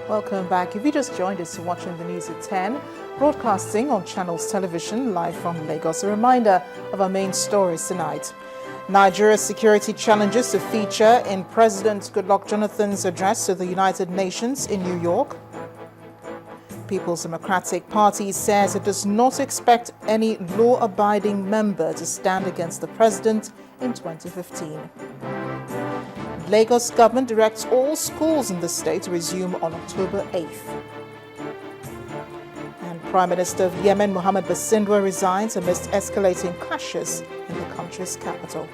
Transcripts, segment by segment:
Welcome back. If you just joined us, you're watching the news at 10, broadcasting on Channels Television live from Lagos. A reminder of our main stories tonight. Nigeria's security challenges to feature in President Goodluck Jonathan's address to the United Nations in New York. People's Democratic Party says it does not expect any law-abiding member to stand against the president in 2015. Lagos government directs all schools in the state to resume on October 8th. And Prime Minister of Yemen, Mohammed Basindwa, resigns amidst escalating clashes in the country's capital.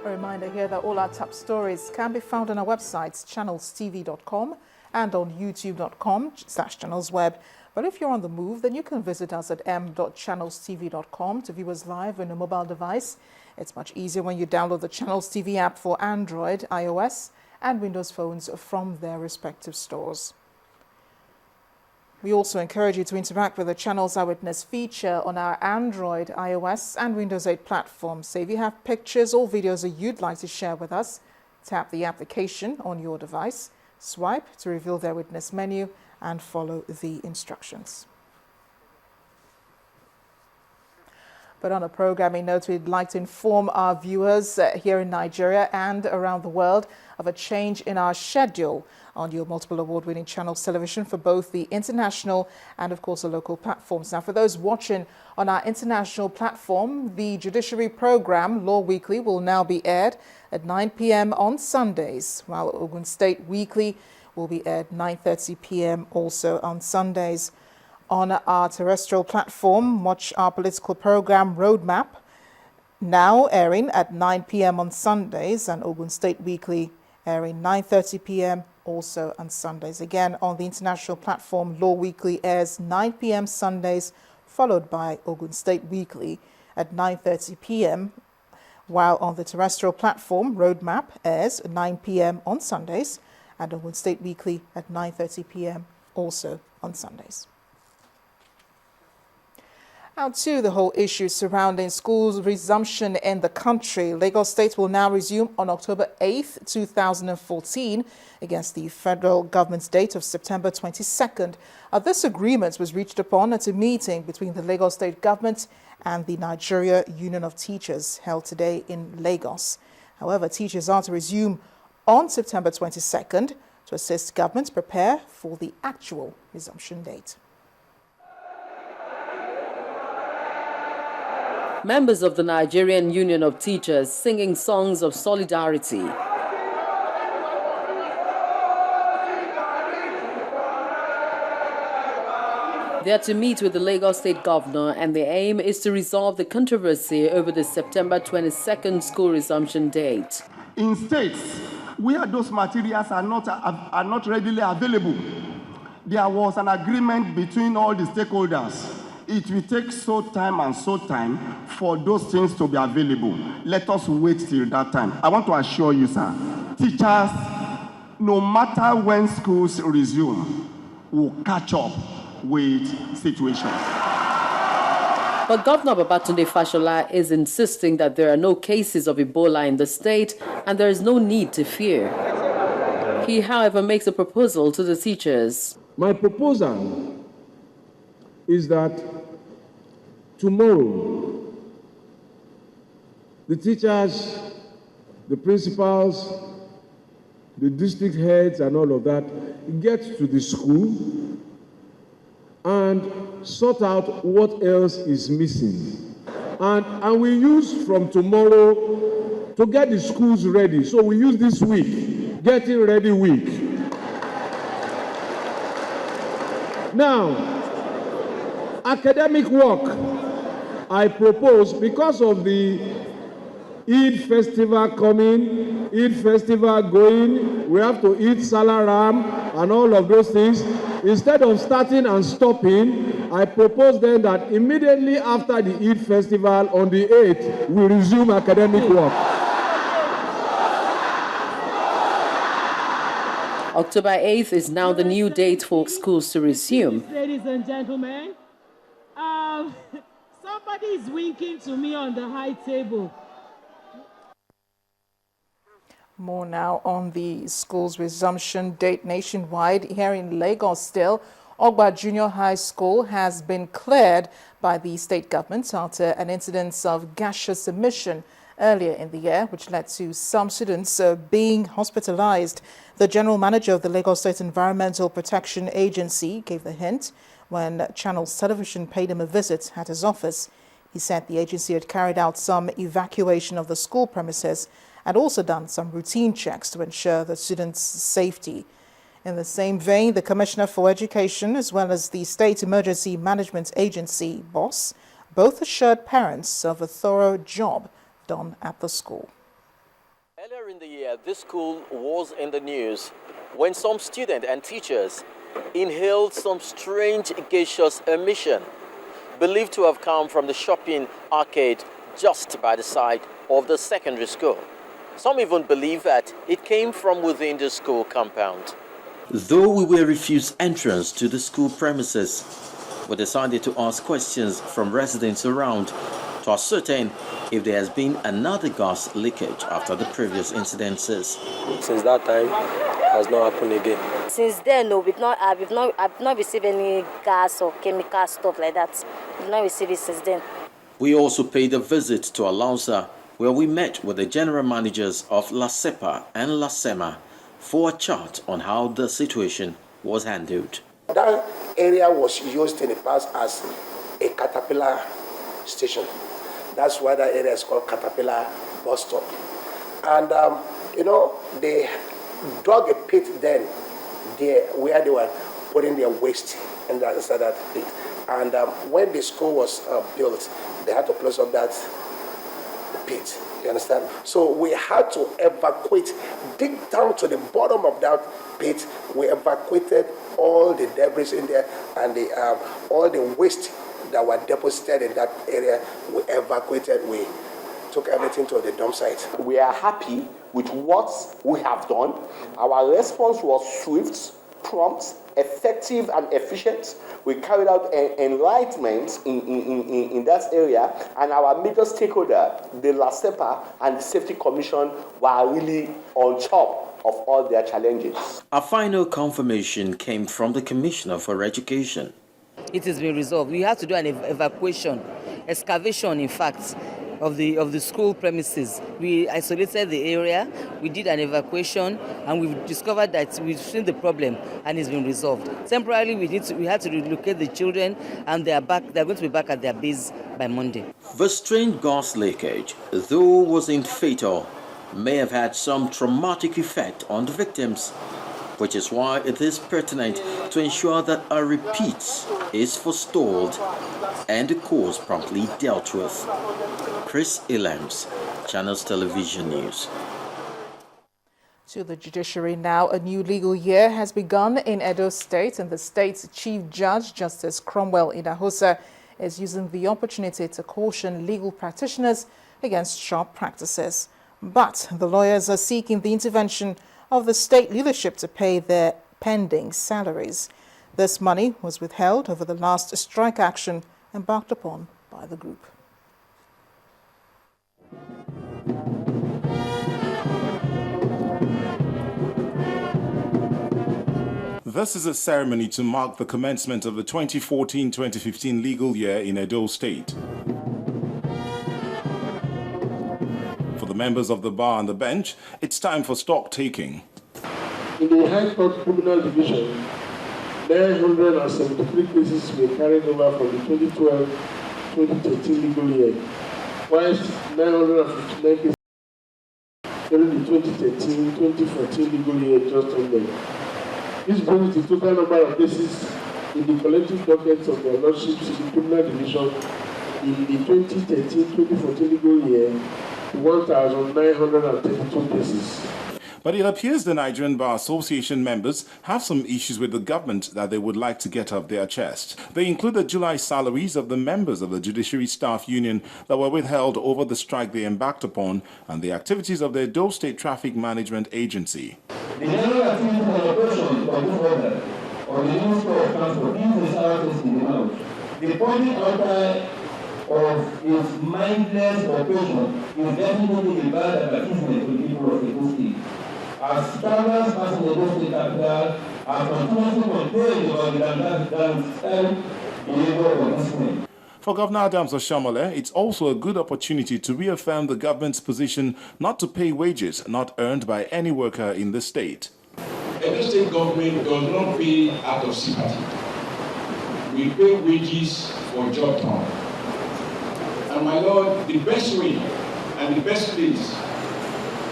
A reminder here that all our top stories can be found on our websites, channelstv.com and on youtube.com/channelsweb. But if you're on the move, then you can visit us at m.channelstv.com to view us live on a mobile device. It's much easier when you download the Channels TV app for Android, iOS, and Windows phones from their respective stores. We also encourage you to interact with the Channels Eyewitness feature on our Android, iOS, and Windows 8 platforms. So if you have pictures or videos that you'd like to share with us, tap the application on your device, swipe to reveal the Eyewitness menu, and follow the instructions. But on a programming note, we'd like to inform our viewers here in Nigeria and around the world of a change in our schedule on your multiple award-winning Channels Television for both the international and, of course, the local platforms. Now, for those watching on our international platform, the judiciary program, Law Weekly, will now be aired at 9 p.m. on Sundays, while Ogun State Weekly will be aired 9:30 p.m. also on Sundays. On our terrestrial platform, watch our political program Roadmap, now airing at 9 p.m. on Sundays, and Ogun State Weekly airing 9:30 p.m. also on Sundays. Again, on the international platform, Law Weekly airs 9 p.m. Sundays, followed by Ogun State Weekly at 9:30 p.m., while on the terrestrial platform, Roadmap airs 9 p.m. on Sundays, and Ogun State Weekly at 9:30 p.m. also on Sundays. Now to the whole issue surrounding schools resumption in the country. Lagos State will now resume on October 8th, 2014 against the federal government's date of September 22nd. This agreement was reached upon at a meeting between the Lagos State government and the Nigeria Union of Teachers held today in Lagos. However, teachers are to resume on September 22nd to assist governments prepare for the actual resumption date. Members of the Nigerian Union of Teachers singing songs of solidarity. They are to meet with the Lagos State Governor, and the aim is to resolve the controversy over the September 22nd school resumption date. In states where those materials are not readily available, there was an agreement between all the stakeholders. It will take so time for those things to be available. Let us wait till that time. I want to assure you, sir, teachers, no matter when schools resume, will catch up with situations. But Governor Babatunde Fashola is insisting that there are no cases of Ebola in the state and there is no need to fear. He, however, makes a proposal to the teachers. My proposal is that tomorrow, the teachers, the principals, the district heads and all of that get to the school and sort out what else is missing. And we use from tomorrow to get the schools ready. So we use this week, getting ready week. Now, academic work, I propose, because of the Eid festival coming, Eid festival going, we have to eat salaram and all of those things. Instead of starting and stopping, I propose then that immediately after the Eid festival on the 8th, we resume academic work. October 8th is now the new date for schools to resume. Ladies and gentlemen, somebody Somebody is winking to me on the high table. More now on the school's resumption date nationwide. Here in Lagos still, Ogba Junior High School has been cleared by the state government after an incident of gaseous emission earlier in the year, which led to some students being hospitalized. The general manager of the Lagos State Environmental Protection Agency gave the hint when Channels Television paid him a visit at his office. He said the agency had carried out some evacuation of the school premises and also done some routine checks to ensure the students' safety. In the same vein, the Commissioner for Education, as well as the State Emergency Management Agency, BOSS, both assured parents of a thorough job done at the school. Earlier in the year, this school was in the news when some students and teachers inhaled some strange gaseous emission, believed to have come from the shopping arcade just by the side of the secondary school. Some even believe that it came from within the school compound. Though we were refused entrance to the school premises, we decided to ask questions from residents around to ascertain if there has been another gas leakage after the previous incidences. Since that time, it has not happened again. Since then, no, I've not received any gas or chemical stuff like that. We've not received it since then. We also paid a visit to Alausa, where we met with the general managers of LASEPA and LASEMA for a chat on how the situation was handled. That area was used in the past as a Caterpillar station. That's why that area is called Caterpillar bus stop. And, they dug a pit then there where they were putting their waste inside that pit. And when the school was built, they had to close up that pit. You understand? So we had to evacuate, dig down to the bottom of that pit. We evacuated all the debris in there and all the waste that were deposited in that area. We evacuated. We took everything to the dump site. We are happy with what we have done. Our response was swift, prompt, effective, and efficient. We carried out enlightenment in that area, and our major stakeholder, the LASEPA and the Safety Commission, were really on top of all their challenges. A final confirmation came from the Commissioner for Education. It has been resolved. We have to do an evacuation, excavation, in fact, of the school premises. We isolated the area, we did an evacuation, and we've discovered that we've seen the problem and it's been resolved. Temporarily, we had to relocate the children, and they're going to be back at their base by Monday. The strange gas leakage, though wasn't fatal, may have had some traumatic effect on the victims, which is why it is pertinent to ensure that a repeat is forestalled and the cause promptly dealt with. Chris Ilams, Channels Television News. To the judiciary now, a new legal year has begun in Edo State, and the state's Chief Judge, Justice Cromwell Idahosa, is using the opportunity to caution legal practitioners against sharp practices. But the lawyers are seeking the intervention of the state leadership to pay their pending salaries. This money was withheld over the last strike action embarked upon by the group. This is a ceremony to mark the commencement of the 2014-2015 legal year in Edo State. For the members of the bar and the bench, it's time for stock taking. In the High Court Criminal Division, 973 cases were carried over from the 2012-2013 legal year, whilst 959 cases during the 2013-2014 legal year just ended. This brings the total number of cases in the collective dockets of their lordships in the criminal division in the 2013-2014 legal year to 1,932 cases. But it appears the Nigerian Bar Association members have some issues with the government that they would like to get off their chest. They include the July salaries of the members of the Judiciary Staff Union that were withheld over the strike they embarked upon, and the activities of the Edo State Traffic Management Agency. The general activity and operation of this order of the Ministry of Transport is the salaries in the amount. The public outside of its mindless operation is definitely a bad advertisement to the people of Edo State. As travelers passing the Edo State capital are continuously complaining about the dams in Edo of this name. For Governor Adams Oshiomhole, it's also a good opportunity to reaffirm the government's position not to pay wages not earned by any worker in the state. Edo State government does not pay out of sympathy. We pay wages for job done. And my Lord, the best way and the best place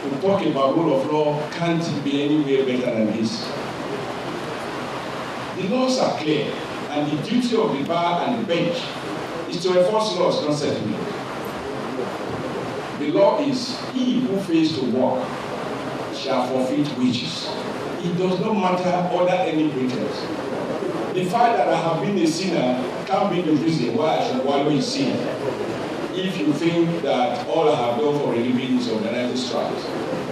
to talk about rule of law can't be anywhere better than this. The laws are clear, and the duty of the bar and the bench is to enforce laws, not settlement. The law is, he who fails to work shall forfeit wages. It does not matter under any pretext. The fact that I have been a sinner can't be the reason why I should wallow in sin. If you think that all I have done for a living is organizing strikes.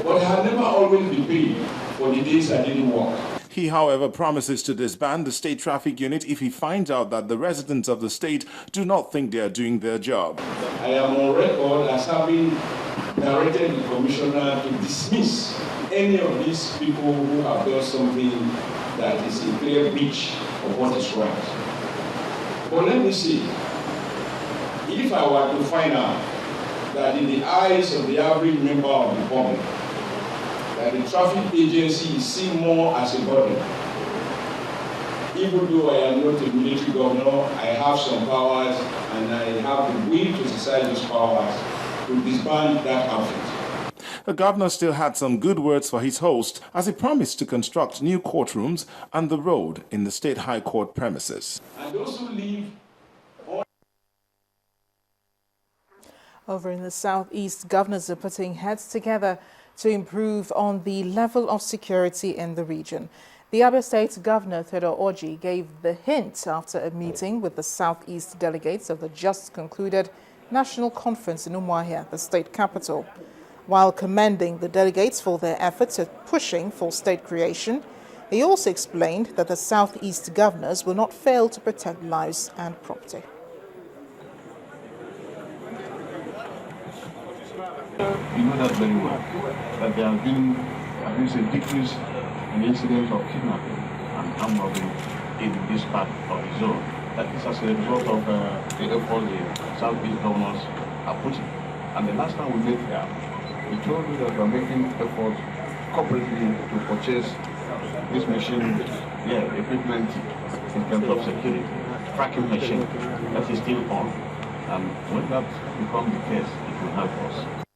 But I have never always been paid for the days I didn't work. He, however, promises to disband the state traffic unit if he finds out that the residents of the state do not think they are doing their job. I am on record as having directed the commissioner to dismiss any of these people who have done something that is a clear breach of what is right. But let me see, if I were to find out that in the eyes of the average member of the public, that the traffic agency is seen more as a burden. Even though I am not a military governor, I have some powers and I have the will to exercise those powers to disband that outfit. The governor still had some good words for his host as he promised to construct new courtrooms and the road in the State High Court premises. And those who live Over in the southeast, governors are putting heads together to improve on the level of security in the region. The Abia State Governor, Theodore Orji, gave the hint after a meeting with the southeast delegates of the just concluded National Conference in Umuahia, the state capital. While commending the delegates for their efforts at pushing for state creation, he also explained that the southeast governors will not fail to protect lives and property. You know that very well, that there have been at least a decrease in incidents of kidnapping and armed robbery in this part of the zone. That is as a result of the effort the Southeast governors are putting. And the last time we met here, we told you that we are making efforts corporately to purchase this machine, equipment in terms of security, tracking machine that is still on. And when that becomes the case, it will help us.